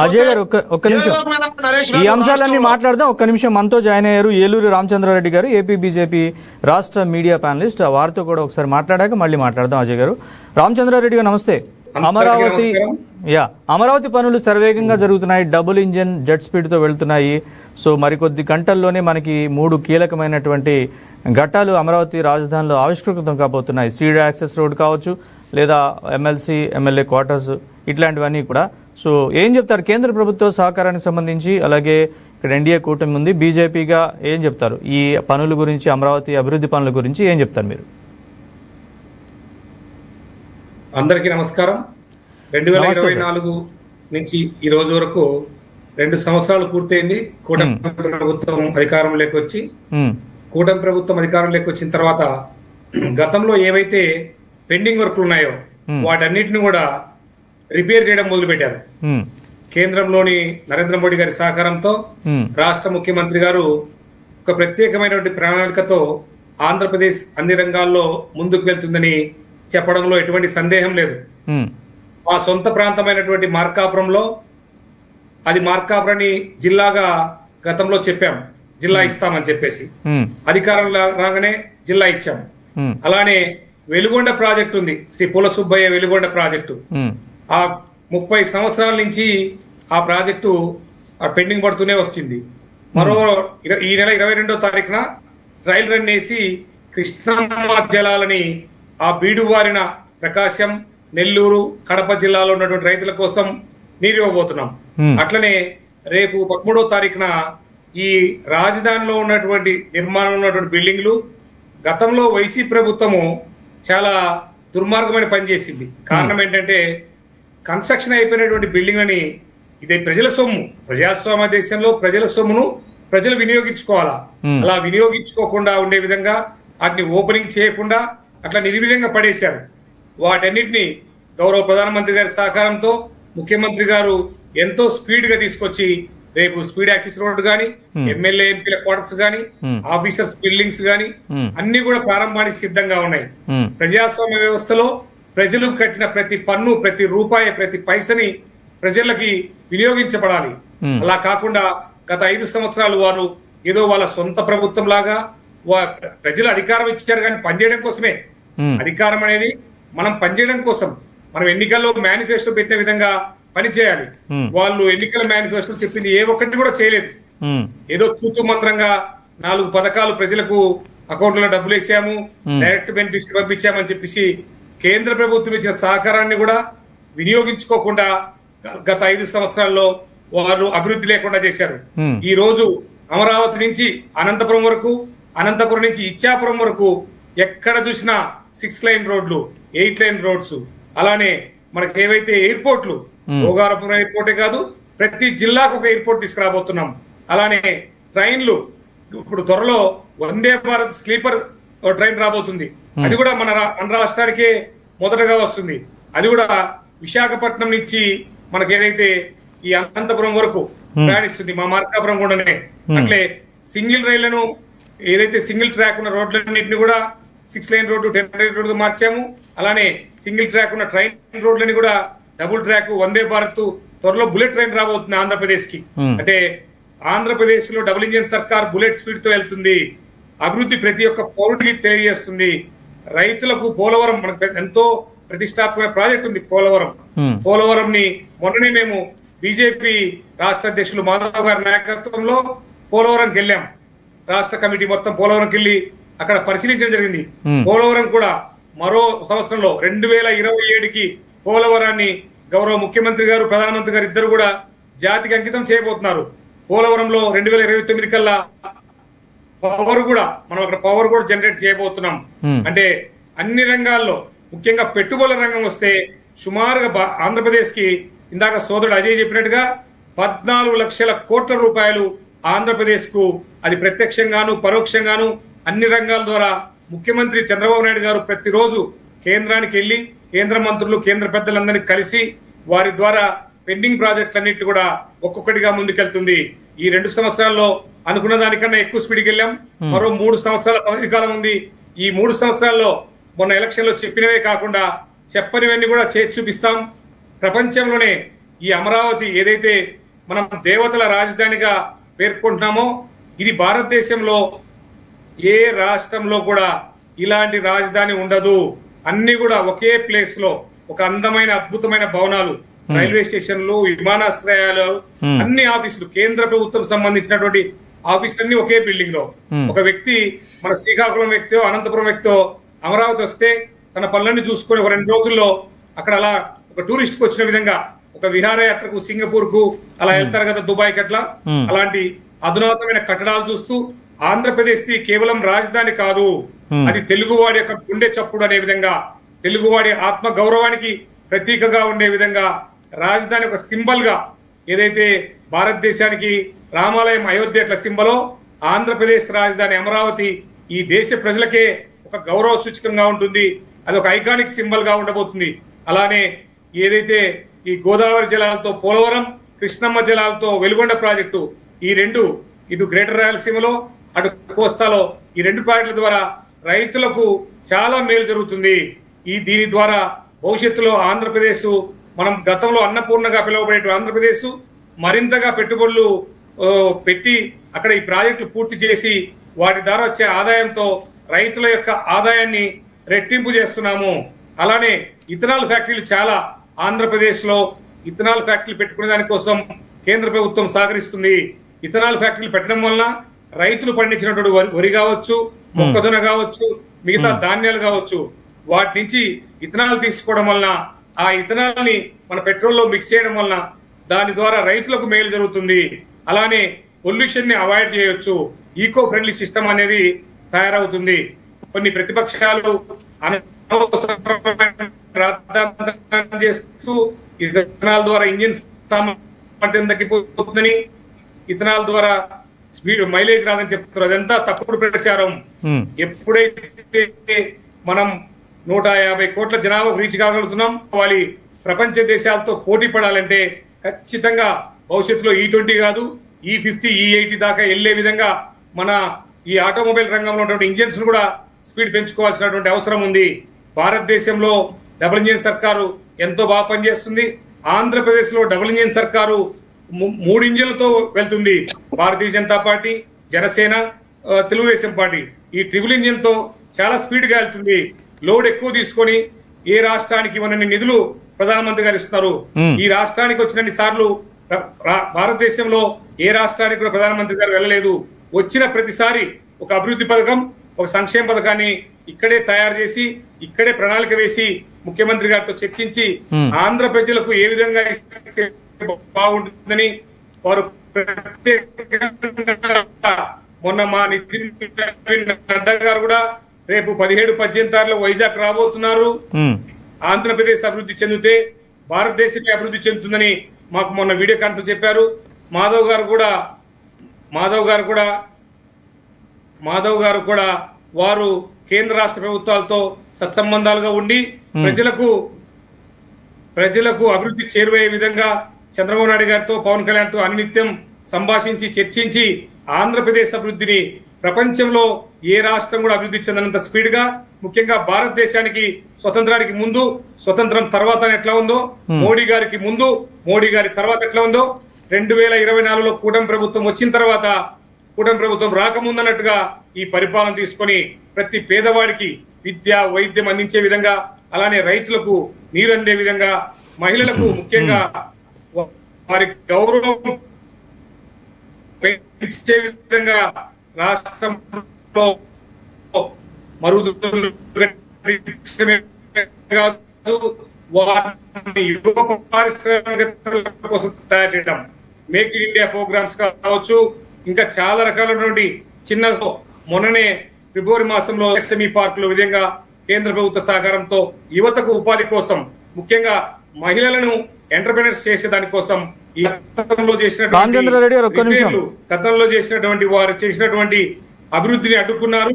అజయ్ గారు ఒక్క నిమిషం ఈ అంశాలన్నీ మాట్లాడదాం. ఒక్క నిమిషం మనతో జాయిన్ అయ్యారు ఏలూరు రామచంద్రారెడ్డి గారు, ఏపీ బీజేపీ రాష్ట్ర మీడియా ప్యానలిస్ట్. వారితో కూడా ఒకసారి మాట్లాడాక మళ్ళీ మాట్లాడదాం. అజయ్ గారు, రామచంద్రారెడ్డి గారు నమస్తే. అమరావతి పనులు శరవేగంగా జరుగుతున్నాయి, డబుల్ ఇంజిన్ జెట్ స్పీడ్ తో వెళ్తున్నాయి. సో మరికొద్ది గంటల్లోనే మనకి 3 కీలకమైనటువంటి ఘట్టాలు అమరావతి రాజధానిలో ఆవిష్కృతం కాబోతున్నాయి. సీడ్ యాక్సెస్ రోడ్ కావచ్చు, లేదా ఎమ్మెల్సీ ఎమ్మెల్యే క్వార్టర్స్, ఇట్లాంటివన్నీ కూడా. సో ఏం చెప్తారు కేంద్ర ప్రభుత్వ సహకారానికి సంబంధించి? అలాగే ఇక్కడ ఎన్డీఏ కూటమి ఉంది, బీజేపీగా ఏం చెప్తారు ఈ పనుల గురించి, అమరావతి అభివృద్ధి పనుల గురించి ఏం చెప్తారు మీరు? అందరికీ నమస్కారం. 2024 నుంచి ఈ రోజు వరకు 2 సంవత్సరాలు పూర్తయింది. కూటమి ప్రభుత్వం అధికారంలోకి వచ్చి, కూటమి ప్రభుత్వం అధికారంలోకి వచ్చిన తర్వాత గతంలో ఏవైతే పెండింగ్ వర్క్లు ఉన్నాయో వాటన్నిటిని కూడా రిపేర్ చేయడం మొదలు పెట్టారు. కేంద్రంలోని నరేంద్ర మోడీ గారి సహకారంతో రాష్ట్ర ముఖ్యమంత్రి గారు ఒక ప్రత్యేకమైనటువంటి ప్రణాళికతో ఆంధ్రప్రదేశ్ అన్ని రంగాల్లో ముందుకు వెళ్తుందని చెప్పడంలో ఎటువంటి సందేహం లేదు. ఆ సొంత ప్రాంతమైనటువంటి మార్కాపురంలో, అది మార్కాపురాన్ని జిల్లాగా గతంలో చెప్పాం, జిల్లా ఇస్తామని చెప్పేసి అధికారం రాగానే జిల్లా ఇచ్చాం. అలానే వెలుగొండ ప్రాజెక్టు ఉంది, శ్రీ పూల సుబ్బయ్య వెలుగొండ ప్రాజెక్టు. ఆ 30 సంవత్సరాల నుంచి ఆ ప్రాజెక్టు పెండింగ్ పడుతూనే వస్తుంది. మరో ఈ నెల 22వ తారీఖున ట్రయల్ రన్ వేసి కృష్ణమ్మ జలాలని ఆ బీడువారిన ప్రకాశం, నెల్లూరు, కడప జిల్లాలో ఉన్నటువంటి రైతుల కోసం నీరు ఇవ్వబోతున్నాం. అట్లనే రేపు 13వ తారీఖున ఈ రాజధానిలో ఉన్నటువంటి నిర్మాణంలో ఉన్నటువంటి బిల్డింగ్లు గతంలో వైసీపీ ప్రభుత్వము చాలా దుర్మార్గమైన పని చేసింది. కారణం ఏంటంటే కన్స్ట్రక్షన్ అయిపోయినటువంటి బిల్డింగ్ అని, ఇది ప్రజల సొమ్ము, ప్రజాస్వామ్య దేశంలో ప్రజల సొమ్మును ప్రజలు వినియోగించుకోవాలా, అలా వినియోగించుకోకుండా ఉండే విధంగా వాటిని ఓపెనింగ్ చేయకుండా అట్లా నిర్వీర్యంగా పడేశారు. వాటన్నిటిని గౌరవ ప్రధానమంత్రి గారి సహకారంతో ముఖ్యమంత్రి గారు ఎంతో స్పీడ్ గా తీసుకొచ్చి రేపు స్పీడ్ యాక్సెస్ రోడ్ గానీ, ఎమ్మెల్యే ఎంపీల క్వార్టర్స్ గానీ, ఆఫీసర్స్ బిల్డింగ్స్ గానీ అన్ని కూడా ప్రారంభానికి సిద్ధంగా ఉన్నాయి. ప్రజాస్వామ్య వ్యవస్థలో ప్రజలు కట్టిన ప్రతి పన్ను, ప్రతి రూపాయి, ప్రతి పైసని ప్రజలకి వినియోగించబడాలి. అలా కాకుండా గత 5 సంవత్సరాలు వారు ఏదో వాళ్ళ సొంత ప్రభుత్వం లాగా ప్రజలు అధికారం ఇచ్చారు కానీ పనిచేయడం కోసమే. అధికారం అనేది మనం పనిచేయడం కోసం, మనం ఎన్నికల్లో మేనిఫెస్టో పెట్టిన విధంగా పనిచేయాలి. వాళ్ళు ఎన్నికల మేనిఫెస్టో చెప్పింది ఏ ఒక్కటి కూడా చేయలేదు. ఏదో తూతు మంత్రంగా 4 పథకాలు ప్రజలకు అకౌంట్లో డబ్బులు వేసాము, డైరెక్ట్ బెనిఫిట్స్ పంపించామని చెప్పేసి కేంద్ర ప్రభుత్వం ఇచ్చిన సహకారాన్ని కూడా వినియోగించుకోకుండా గత 5 సంవత్సరాల్లో వారు అభివృద్ధి లేకుండా చేశారు. ఈ రోజు అమరావతి నుంచి అనంతపురం వరకు, అనంతపురం నుంచి ఇచ్చాపురం వరకు ఎక్కడ చూసినా 6 లైన్ రోడ్లు, 8 లైన్ రోడ్స్. అలానే మనకి ఏవైతే ఎయిర్పోర్ట్లు, భోగారపురం ఎయిర్పోర్టే కాదు, ప్రతి జిల్లాకు ఒక ఎయిర్పోర్ట్ తీసుకురాబోతున్నాం. అలానే ట్రైన్లు, ఇప్పుడు త్వరలో వందే భారత్ స్లీపర్ ట్రైన్ రాబోతుంది. అది కూడా మన రాష్ట్రానికే మొదటగా వస్తుంది. అది కూడా విశాఖపట్నం నుంచి మనకి ఏదైతే ఈ అనంతపురం వరకు ప్రయాణిస్తుంది, మా మార్కాపురం కూడానే. అట్లే సింగిల్ రైళ్లను, ఏదైతే సింగిల్ ట్రాక్ ఉన్న రోడ్లన్నింటినీ కూడా 6 లైన్ రోడ్డు 10 లైన్ రోడ్డు మార్చాము. అలానే సింగిల్ ట్రాక్ ఉన్న ట్రైన్ రోడ్లని కూడా డబుల్ ట్రాక్, వందే భారత్, త్వరలో బుల్లెట్ ట్రైన్ రాబోతుంది ఆంధ్రప్రదేశ్ కి. అంటే ఆంధ్రప్రదేశ్ లో డబుల్ ఇంజిన్ సర్కార్ బుల్లెట్ స్పీడ్ తో వెళ్తుంది. అభివృద్ధి ప్రతి ఒక్క పౌరుడికి తెలియజేస్తుంది. రైతులకు పోలవరం, మనకు ఎంతో ప్రతిష్టాత్మక ప్రాజెక్ట్ ఉంది పోలవరం. పోలవరం ని మొన్ననే మేము బీజేపీ రాష్ట్ర అధ్యక్షులు మాధవ్ గారి నాయకత్వంలో పోలవరంకి వెళ్ళాం. రాష్ట్ర కమిటీ మొత్తం పోలవరంకి వెళ్ళి అక్కడ పరిశీలించడం జరిగింది. పోలవరం కూడా మరో సంవత్సరంలో 2027కి పోలవరాన్ని గౌరవ ముఖ్యమంత్రి గారు, ప్రధానమంత్రి గారు ఇద్దరు కూడా జాతికి అంకితం చేయబోతున్నారు. పోలవరంలో 2029 కల్లా పవర్ కూడా, మనం అక్కడ పవర్ కూడా జనరేట్ చేయబోతున్నాం. అంటే అన్ని రంగాల్లో, ముఖ్యంగా పెట్టుబడుల రంగం వస్తే సుమారుగా ఆంధ్రప్రదేశ్ కి, ఇందాక సోదరుడు అజయ్ చెప్పినట్టుగా 14 లక్షల కోట్ల రూపాయలు ఆంధ్రప్రదేశ్ కు, అది ప్రత్యక్షంగాను పరోక్షంగాను అన్ని రంగాల ద్వారా ముఖ్యమంత్రి చంద్రబాబు నాయుడు గారు ప్రతిరోజు కేంద్రానికి వెళ్లి కేంద్ర మంత్రులు, కేంద్ర పెద్దలందరినీ కలిసి వారి ద్వారా పెండింగ్ ప్రాజెక్టులన్నింటినీ కూడా ఒక్కొక్కటిగా ముందుకెళ్తుంది. ఈ 2 సంవత్సరాల్లో అనుకున్న దానికన్నా ఎక్కువ స్పీడ్కి వెళ్ళాం. మరో 3 సంవత్సరాల పదవి కాలం ఉంది. ఈ 3 సంవత్సరాల్లో మొన్న ఎలక్షన్ లో చెప్పినవే కాకుండా చెప్పనివన్నీ కూడా చేసి చూపిస్తాం. ప్రపంచంలోనే ఈ అమరావతి ఏదైతే మనం దేవతల రాజధానిగా పేర్కొంటున్నామో ఇది భారతదేశంలో ఏ రాష్ట్రంలో కూడా ఇలాంటి రాజధాని ఉండదు. అన్ని కూడా ఒకే ప్లేస్ లో ఒక అందమైన అద్భుతమైన భవనాలు, రైల్వే స్టేషన్లు, విమానాశ్రయాలు, అన్ని ఆఫీసులు, కేంద్ర ప్రభుత్వం సంబంధించినటువంటి ఆఫీసులన్నీ ఒకే బిల్డింగ్ లో. ఒక వ్యక్తి మన శ్రీకాకుళం వ్యక్తో అనంతపురం వ్యక్తో అమరావతి వస్తే తన పనులన్నీ చూసుకొని ఒక 2 రోజుల్లో అక్కడ అలా ఒక టూరిస్ట్ కు వచ్చిన విధంగా ఒక విహారయాత్రకు సింగపూర్ కు అలా వెళ్తారు కదా దుబాయ్కి, అట్లా అలాంటి అధునాతమైన కట్టడాలు చూస్తూ ఆంధ్రప్రదేశ్ ది కేవలం రాజధాని కాదు, అది తెలుగువాడి యొక్క గుండె చప్పుడు అనే విధంగా, తెలుగువాడి ఆత్మ గౌరవానికి ప్రతీకగా ఉండే విధంగా, రాజధాని ఒక సింబల్ గా ఏదైతే భారతదేశానికి రామాలయం అయోధ్య ఎట్లా సింబలో ఆంధ్రప్రదేశ్ రాజధాని అమరావతి ఈ దేశ ప్రజలకే ఒక గౌరవ సూచకంగా ఉంటుంది. అది ఒక ఐకానిక్ సింబల్ గా ఉండబోతుంది. అలానే ఏదైతే ఈ గోదావరి జలాలతో పోలవరం, కృష్ణమ్మ జలాలతో వెలుగొండ ప్రాజెక్టు, ఈ 2 ఇటు గ్రేటర్ రాయలసీమలో అటు కోస్తాలో ఈ 2 ప్రాజెక్టుల ద్వారా రైతులకు చాలా మేలు జరుగుతుంది. దీని ద్వారా భవిష్యత్తులో ఆంధ్రప్రదేశ్, మనం గతంలో అన్నపూర్ణగా పిలువబడే ఆంధ్రప్రదేశ్ మరింతగా పెట్టుబడులు పెట్టి అక్కడ ఈ ప్రాజెక్టులు పూర్తి చేసి వాటి ద్వారా వచ్చే ఆదాయంతో రైతుల యొక్క ఆదాయాన్ని రెట్టింపు చేస్తున్నాము. అలానే ఇథనాల్ ఫ్యాక్టరీలు చాలా ఆంధ్రప్రదేశ్ లో ఇథనాల్ ఫ్యాక్టరీలు పెట్టుకునే దానికోసం కేంద్ర ప్రభుత్వం సహకరిస్తుంది. ఇథనాల్ ఫ్యాక్టరీలు పెట్టడం వల్ల రైతులు పండించినటువంటి వరి కావచ్చు, మొక్కజొన్న కావచ్చు, మిగతా ధాన్యాలు కావచ్చు, వాటి నుంచి ఇథనాల్ తీసుకోవడం వలన ఆ ఇథనాల్ ని మన పెట్రోల్ లో మిక్స్ చేయడం వలన దాని ద్వారా రైతులకు మేలు జరుగుతుంది. అలానే పొల్యూషన్ ని అవాయిడ్ చేయొచ్చు. ఈకో ఫ్రెండ్లీ సిస్టమ్ అనేది తయారవుతుంది. కొన్ని ప్రతిపక్షాలు చేస్తూ ఇథనాల్ ద్వారా ఇంజిన్ సామర్థ్యం తగ్గిపోతుందని, ఇథనాల్ ద్వారా స్పీడ్ మైలేజ్ రాదని చెప్తున్నారు. అదంతా తప్పుడు ప్రచారం. ఎప్పుడైతే మనం 150 కోట్ల జనాభా రీచ్ కాగలుగుతున్నాం, వాళ్ళ ప్రపంచ దేశాలతో పోటీ పడాలంటే ఖచ్చితంగా భవిష్యత్తులో E20 కాదు, E50, E80 దాకా వెళ్లే విధంగా మన ఈ ఆటోమొబైల్ రంగంలో ఉన్నటువంటి ఇంజిన్స్ ను కూడా స్పీడ్ పెంచుకోవాల్సినటువంటి అవసరం ఉంది. భారతదేశంలో డబుల్ ఇంజిన్ సర్కారు ఎంతో బాగా పనిచేస్తుంది. ఆంధ్రప్రదేశ్ లో డబుల్ ఇంజిన్ సర్కారు 3 ఇంజిన్లతో వెళ్తుంది. భారతీయ జనతా పార్టీ, జనసేన, తెలుగుదేశం పార్టీ ఈ ట్రిపుల్ ఇంజిన్ తో చాలా స్పీడ్ గా వెళ్తుంది. లోడ్ ఎక్కువ తీసుకొని ఏ రాష్ట్రానికి ఇవ్వనన్ని నిధులు ప్రధానమంత్రి గారు ఇస్తున్నారు. ఈ రాష్ట్రానికి వచ్చినన్ని సార్లు భారతదేశంలో ఏ రాష్ట్రానికి కూడా ప్రధానమంత్రి గారు వెళ్ళలేదు. వచ్చిన ప్రతిసారి ఒక అభివృద్ధి పథకం, ఒక సంక్షేమ పథకాన్ని ఇక్కడే తయారు చేసి ఇక్కడే ప్రణాళిక వేసి ముఖ్యమంత్రి గారితో చర్చించి ఆంధ్ర ప్రజలకు ఏ విధంగా ఇస్తే బాగుంటుందని వారు మొన్న మా నితిన్ నడ్డా గారు కూడా రేపు 17-18 తారీఖులో వైజాగ్ రాబోతున్నారు. ఆంధ్రప్రదేశ్ అభివృద్ధి చెందితే భారతదేశమే అభివృద్ధి చెందుతుందని మాకు మొన్న వీడియో కాన్ఫరెన్స్ చెప్పారు. మాధవ్ గారు కూడా వారు కేంద్ర రాష్ట్ర ప్రభుత్వాలతో సత్సంబంధాలుగా ఉండి ప్రజలకు అభివృద్ధి చేరువయ్యే విధంగా చంద్రబాబు నాయుడు గారితో, పవన్ కళ్యాణ్ తో అనినిత్యం సంభాషించి చర్చించి ఆంధ్రప్రదేశ్ అభివృద్ధిని ప్రపంచంలో ఏ రాష్ట్రం కూడా అభివృద్ధి చెందనంత స్పీడ్ గా, ముఖ్యంగా భారతదేశానికి స్వతంత్రానికి ముందు, స్వతంత్రం తర్వాత ఎట్లా ఉందో, మోడీ గారికి ముందు, మోడీ గారి తర్వాత ఎట్లా ఉందో, 2024లో కూటమి ప్రభుత్వం వచ్చిన తర్వాత, కూటమి ప్రభుత్వం రాకముందన్నట్టుగా ఈ పరిపాలన తీసుకొని ప్రతి పేదవాడికి విద్య, వైద్యం అందించే విధంగా, అలానే రైతులకు నీరు అందే విధంగా, మహిళలకు ముఖ్యంగా వారి గౌరవం పెంచే విధంగా రాష్ట్రంలో మరుగుదొడ్లు యువ పారిశ్రామికవేత్తల కోసం తయారు చేయడం, మేక్ ఇన్ ఇండియా ప్రోగ్రామ్స్ కావచ్చు, ఇంకా చాలా రకాలైనటువంటి చిన్న, మొన్ననే ఫిబ్రవరి మాసంలో ఎస్ఎంఈ పార్కుల విధంగా కేంద్ర ప్రభుత్వ సహకారంతో యువతకు ఉపాధి కోసం, ముఖ్యంగా మహిళలను ఎంటర్ప్రెనర్స్ చేసే దానికోసం ఈ గతంలో చేసినటువంటి వారు చేసినటువంటి అభివృద్ధిని అడ్డుకున్నారు.